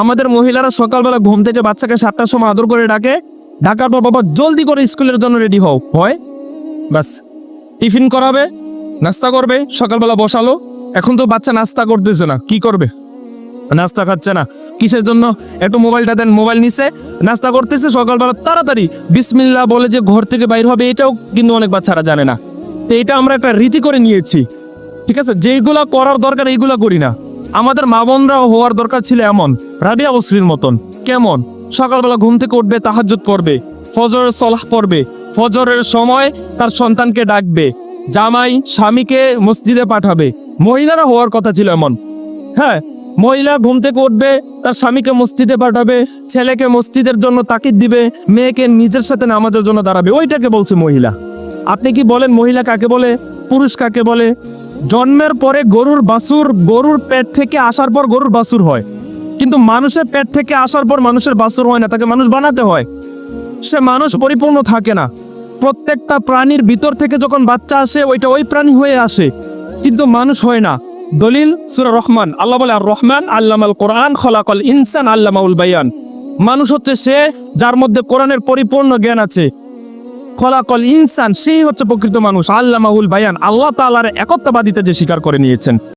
আমাদের মহিলারা সকালবেলা ঘুম থেকে বাচ্চাকে 7টার সময় আদর করে ডাকার পর বাবা জলদি করে স্কুলের জন্য রেডি হও হয়, বাস টিফিন করাবে, নাস্তা করবে, সকালবেলা বসালো। এখন তো বাচ্চা নাস্তা করতেছে না, কি করবে? নাস্তা খাচ্ছে না, কিসের জন্য? একটু মোবাইলটা দেন, মোবাইল নিছে, নাস্তা করতেছে, সকালবেলা তাড়াতাড়ি বিসমিল্লাহ বলে যে ঘর থেকে বাইর হবে, এটাও কিন্তু অনেক বাচ্চারা জানে না। তো এটা আমরা একটা রীতি করে নিয়েছি, ঠিক আছে? যেইগুলা করার দরকার এইগুলা করি না। আমাদের মা বোনরাও হওয়ার দরকার ছিল এমন রাবিয়া বসরির মতন। কেমন? সকালবেলা ঘুম থেকে উঠবে, তাহাজ্জুদ করবে, ফজরের সলাহ পড়বে, ফজরের সময় তার সন্তানকে ডাকবে, জামাই স্বামীকে মসজিদে পাঠাবে। মহিলারা হওয়ার কথা ছিল এমন। হ্যাঁ, মহিলা ঘুম থেকে উঠবে, তার স্বামীকে মসজিদে পাঠাবে, ছেলেকে মসজিদের জন্য তাকিদ দিবে, মেয়েকে নিজের সাথে নামাজের জন্য দাঁড়াবে। ওইটাকে বলছে মহিলা। আপনি কি বলেন মহিলা কাকে বলে, পুরুষ কাকে বলে? জন্মের পরে গরুর পেট থেকে আসার পর গরুর বাছুর হয়, কিন্তু মানুষের পেট থেকে আসার পর মানুষের বাছুর হয় না, তাকে মানুষ বানাতে হয়। সে মানুষ পরিপূর্ণ থাকে না। প্রত্যেকটা প্রাণীর ভিতর থেকে যখন বাচ্চা আসে ওইটা ওই প্রাণী হয়ে আসে, কিন্তু মানুষ হয় না। দলিল সূরা রহমান, আল্লাহ বলে আর রহমান আল্লামাল কোরআন খলাকাল ইনসান আল্লামাউল বায়ান। মানুষ হচ্ছে সে যার মধ্যে কোরআনের পরিপূর্ণ জ্ঞান আছে। খলাকাল ইনসান, সেই হচ্ছে প্রকৃত মানুষ। আল্লামাউল বায়ান, আল্লাহ তাআলার একত্ববাদিতা যে স্বীকার করে নিয়েছেন।